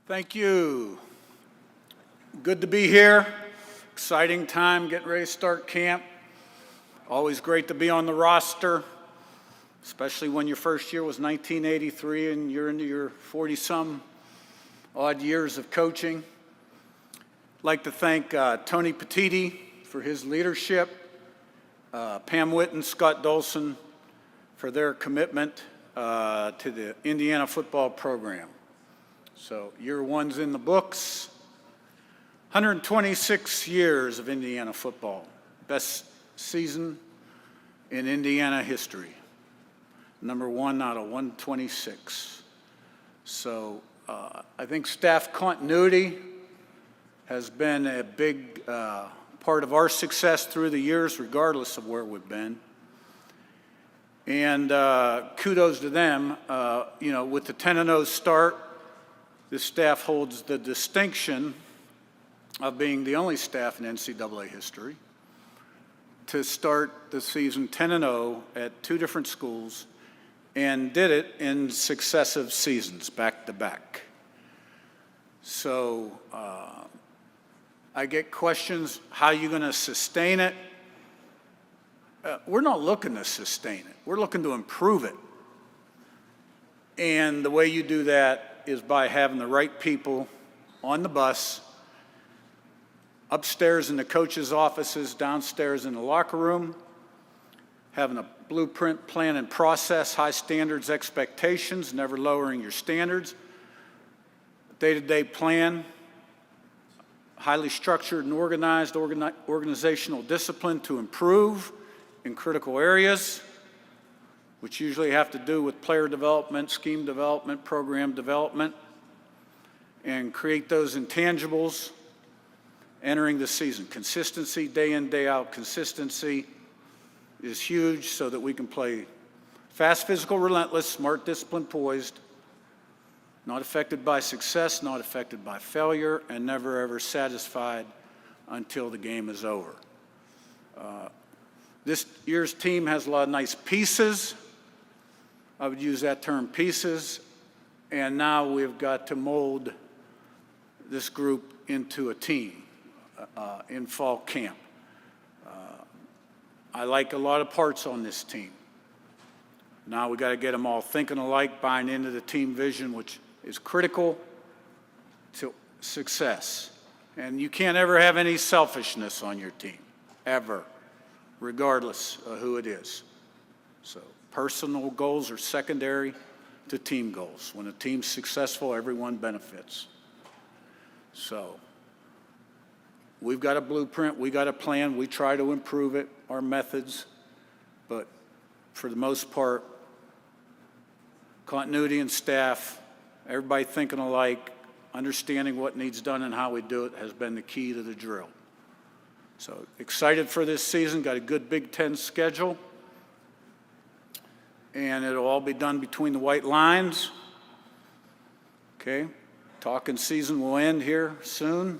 Thank you. Good to be here. Exciting time, getting ready to start camp. Always great to be on the roster, especially when your first year was 1983 and you're into your 40-some odd years of coaching. I'd like to thank Tony Petiti for his leadership, Pam Witten, Scott Dolson for their commitment to the Indiana football program. So year one's in the books. 126 years of Indiana football. Best season in Indiana history. Number one out of 126. So I think staff continuity has been a big part of our success through the years, regardless of where we've been. And kudos to them. With the 10-0 start, this staff holds the distinction of being the only staff in NCAA history to start the season 10-0 at two different schools and did it in successive seasons, back to back. So I get questions, how are you going to sustain it? We're not looking to sustain it. We're looking to improve it. And the way you do that is by having the right people on the bus, upstairs in the coaches' offices, downstairs in the locker room, having a blueprint, plan, and process, high standards, expectations, never lowering your standards, day-to-day plan, highly structured and organized organizational discipline to improve in critical areas, which usually have to do with player development, scheme development, program development, and create those intangibles entering the season. Consistency, day in, day out, consistency is huge so that we can play fast, physical, relentless, smart, disciplined, poised, not affected by success, not affected by failure, and never ever satisfied until the game is over. This year's team has a lot of nice pieces. I would use that term, pieces, and now we've got to mold this group into a team in fall camp. I like a lot of parts on this team. Now we got to get them all thinking alike, buying into the team vision, which is critical to success. And you can't ever have any selfishness on your team, ever, regardless of who it is. So personal goals are secondary to team goals. When a team's successful, everyone benefits. So we've got a blueprint, we got a plan, we try to improve it, our methods, but for the most part, continuity and staff, everybody thinking alike, understanding what needs done and how we do it has been the key to the drill. So excited for this season, got a good Big Ten schedule, and it'll all be done between the white lines. Okay, talking season will end here soon.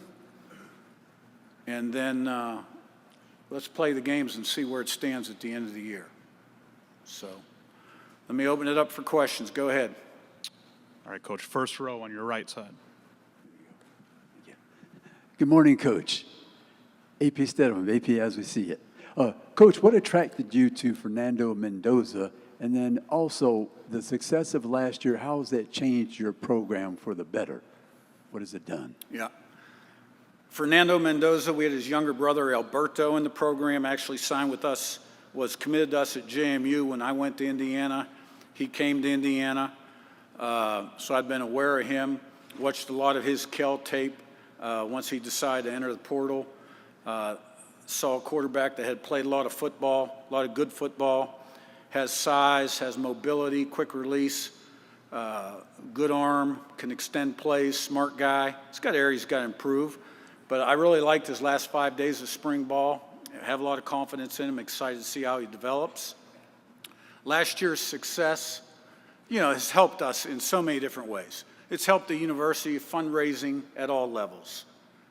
And then let's play the games and see where it stands at the end of the year. So let me open it up for questions. Go ahead. All right, Coach, first row on your right side. Good morning, Coach. AP Stedham, AP as we see it. Coach, what attracted you to Fernando Mendoza? And then also the success of last year, how has that changed your program for the better? What has it done? Yeah. Fernando Mendoza, we had his younger brother Alberto in the program, actually signed with us, was committed to us at JMU when I went to Indiana. He came to Indiana, so I've been aware of him, watched a lot of his Cal tape once he decided to enter the portal. Saw a quarterback that had played a lot of football, a lot of good football, has size, has mobility, quick release, good arm, can extend plays, smart guy. He's got areas he's got to improve. But I really liked his last 5 days of spring ball. I have a lot of confidence in him, excited to see how he develops. Last year's success, has helped us in so many different ways. It's helped the university fundraising at all levels,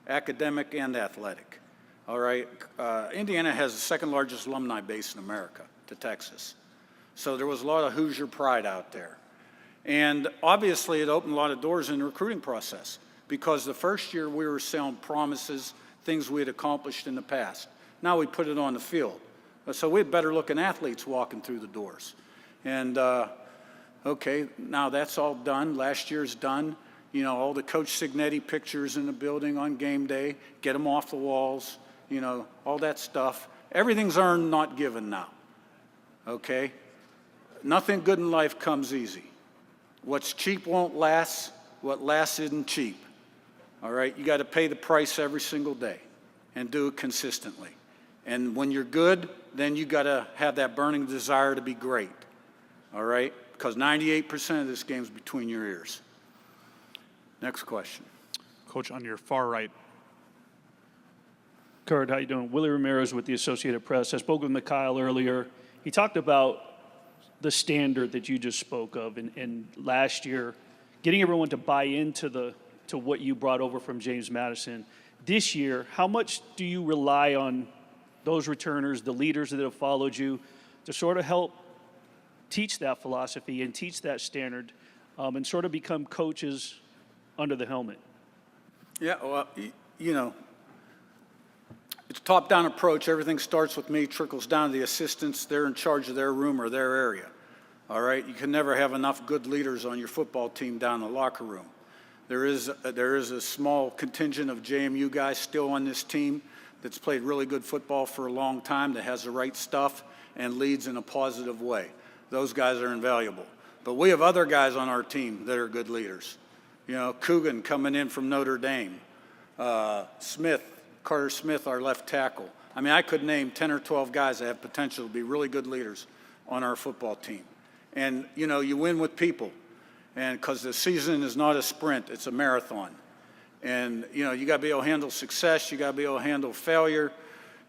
academic and athletic. All right, Indiana has the second largest alumni base in America to Texas. So there was a lot of Hoosier pride out there. And obviously, it opened a lot of doors in the recruiting process because the first year we were selling promises, things we had accomplished in the past. Now we put it on the field. So we had better looking athletes walking through the doors. And, okay, now that's all done. Last year's done. You know, all the Coach Cignetti pictures in the building on game day, get them off the walls, you know, all that stuff. Everything's earned, not given now. Okay? Nothing good in life comes easy. What's cheap won't last. What lasts isn't cheap. All right? You got to pay the price every single day and do it consistently. And when you're good, then you got to have that burning desire to be great. All right? Because 98% of this game is between your ears. Next question. Coach, on your far right. Curt, how you doing? Willie Ramirez with the Associated Press. I spoke with Mikhail earlier. He talked about the standard that you just spoke of, and last year, getting everyone to buy into to what you brought over from James Madison. This year, how much do you rely on those returners, the leaders that have followed you, to sort of help teach that philosophy and teach that standard, and sort of become coaches under the helmet? Yeah, well, you know, it's a top-down approach. Everything starts with me, trickles down to the assistants. They're in charge of their room or their area. All right? You can never have enough good leaders on your football team down in the locker room. There is a small contingent of JMU guys still on this team that's played really good football for a long time, that has the right stuff and leads in a positive way. Those guys are invaluable. But we have other guys on our team that are good leaders. You know, Coogan coming in from Notre Dame. Carter Smith, our left tackle. I mean, I could name 10 or 12 guys that have potential to be really good leaders on our football team. And, you know, you win with people. And because the season is not a sprint, it's a marathon. And, you know, you got to be able to handle success. You got to be able to handle failure.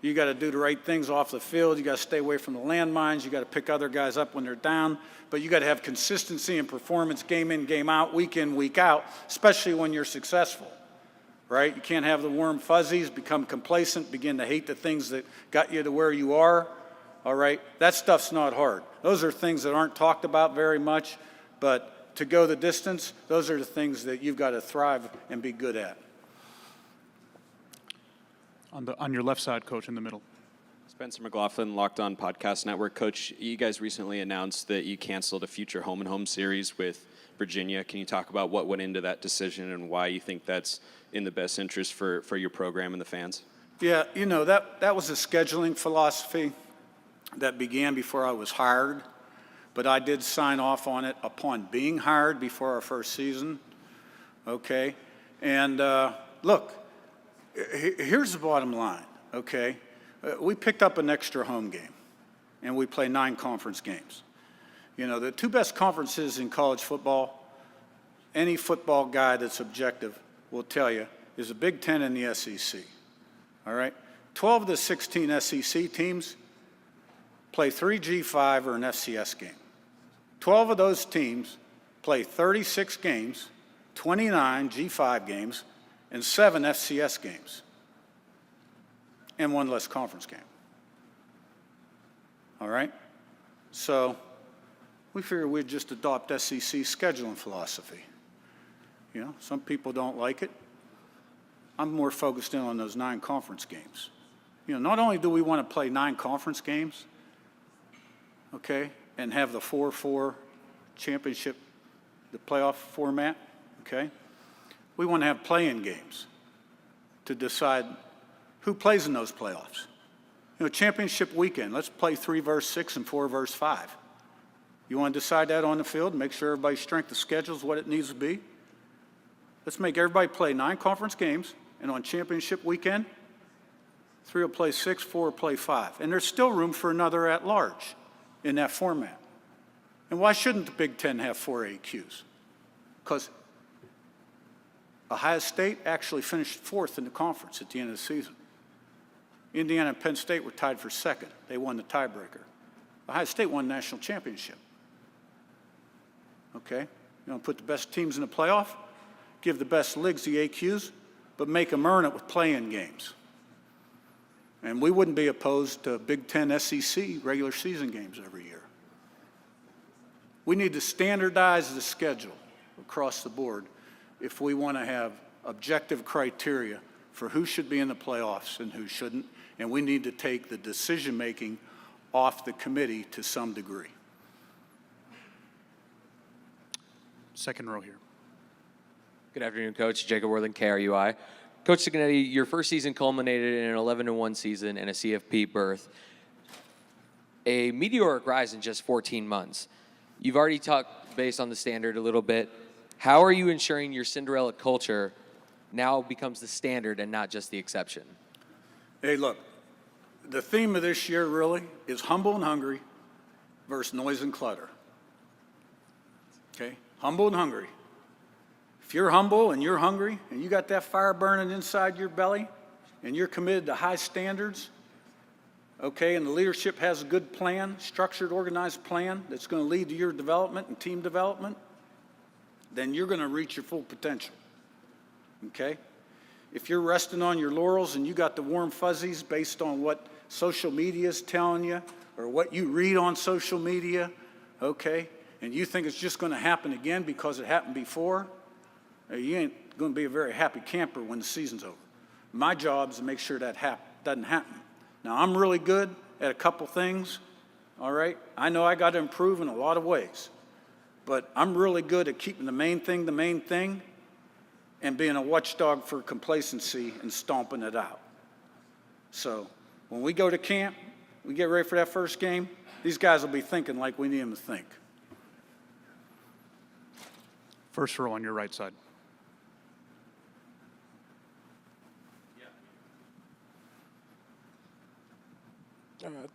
You got to do the right things off the field. You got to stay away from the landmines. You got to pick other guys up when they're down. But you got to have consistency in performance, game in, game out, week in, week out, especially when you're successful. Right? You can't have the warm fuzzies, become complacent, begin to hate the things that got you to where you are. All right? That stuff's not hard. Those are things that aren't talked about very much, but to go the distance, those are the things that you've got to thrive and be good at. On your left side, Coach, in the middle. Spencer McLaughlin, Locked On Podcast Network. Coach, you guys recently announced that you canceled a future home and home series with Virginia. Can you talk about what went into that decision and why you think that's in the best interest for your program and the fans? Yeah, you know, that was a scheduling philosophy that began before I was hired, but I did sign off on it upon being hired before our first season, okay? And look, here's the bottom line, okay? We picked up an extra home game, and we play 9 conference games. You know, the 2 best conferences in college football, any football guy that's objective will tell you, is the Big Ten and the SEC. All right? 12 of the 16 SEC teams play 3 G5 or an FCS game. 12 of those teams play 36 games, 29 G5 games, and 7 FCS games, and 1 less conference game. All right? So we figured we'd just adopt SEC scheduling philosophy. You know, some people don't like it. I'm more focused in on those 9 conference games. You know, not only do we want to play 9 conference games, okay, and have the 4-4 championship, the playoff format, okay, we want to have play-in games to decide who plays in those playoffs. You know, championship weekend, let's play 3 versus 6 and 4 versus 5. You want to decide that on the field, make sure everybody's strength of schedule is what it needs to be? Let's make everybody play 9 conference games, and on championship weekend, 3 will play 6, 4 will play 5. And there's still room for another at-large in that format. And why shouldn't the Big Ten have 4 AQs? Because Ohio State actually finished 4th in the conference at the end of the season. Indiana and Penn State were tied for 2nd. They won the tiebreaker. Ohio State won the national championship. Okay? You want to put the best teams in the playoff? Give the best leagues the AQs, but make them earn it with play-in games. And we wouldn't be opposed to Big Ten SEC regular season games every year. We need to standardize the schedule across the board if we want to have objective criteria for who should be in the playoffs and who shouldn't, and we need to take the decision-making off the committee to some degree. Second row here. Good afternoon, Coach. Jacob Worthing, KRUI. Coach Cignetti, your first season culminated in an 11-1 season and a CFP berth. A meteoric rise in just 14 months. You've already talked based on the standard a little bit. How are you ensuring your Cinderella culture now becomes the standard and not just the exception? Hey, look, the theme of this year really is humble and hungry versus noise and clutter. Okay? Humble and hungry. If you're humble and you're hungry and you got that fire burning inside your belly and you're committed to high standards, okay, and the leadership has a good plan, structured, organized plan that's going to lead to your development and team development, then you're going to reach your full potential, okay? If you're resting on your laurels and you got the warm fuzzies based on what social media is telling you or what you read on social media, okay, and you think it's just going to happen again because it happened before, you ain't going to be a very happy camper when the season's over. My job is to make sure that doesn't happen. Now, I'm really good at a couple things, all right? I know I got to improve in a lot of ways, but I'm really good at keeping the main thing, and being a watchdog for complacency and stomping it out. So when we go to camp, we get ready for that first game, these guys will be thinking like we need them to think. First row on your right side.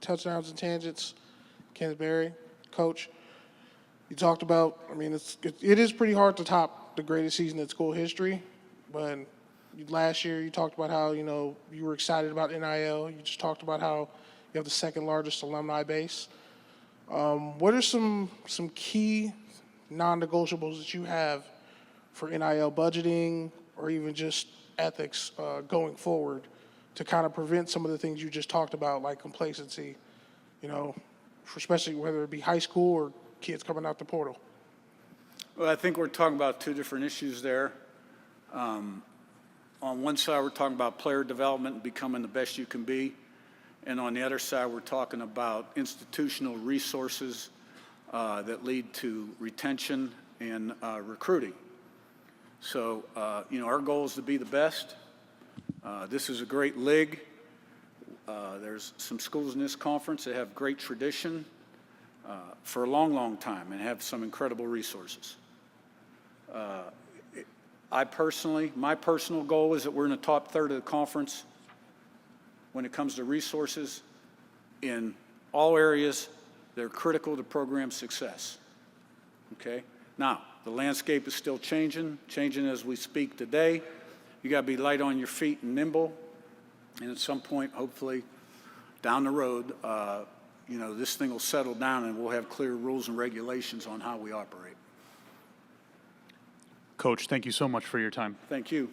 Touchdowns and tangents, Kenneth Berry, Coach. You talked about, I mean, it is pretty hard to top the greatest season in school history, but last year you talked about how, you were excited about NIL. You just talked about how you have the second largest alumni base. What are some key non-negotiables that you have for NIL budgeting or even just ethics going forward to kind of prevent some of the things you just talked about, like complacency, especially whether it be high school or kids coming out the portal? Well, I think we're talking about two different issues there. On one side, we're talking about player development and becoming the best you can be. And on the other side, we're talking about institutional resources that lead to retention and recruiting. So, our goal is to be the best. This is a great league. There's some schools in this conference that have great tradition for a long, long time and have some incredible resources. My personal goal is that we're in the top third of the conference when it comes to resources in all areas that are critical to program success. Okay? Now, the landscape is still changing as we speak today. You got to be light on your feet and nimble. And at some point, hopefully, down the road, this thing will settle down and we'll have clear rules and regulations on how we operate. Coach, thank you so much for your time. Thank you.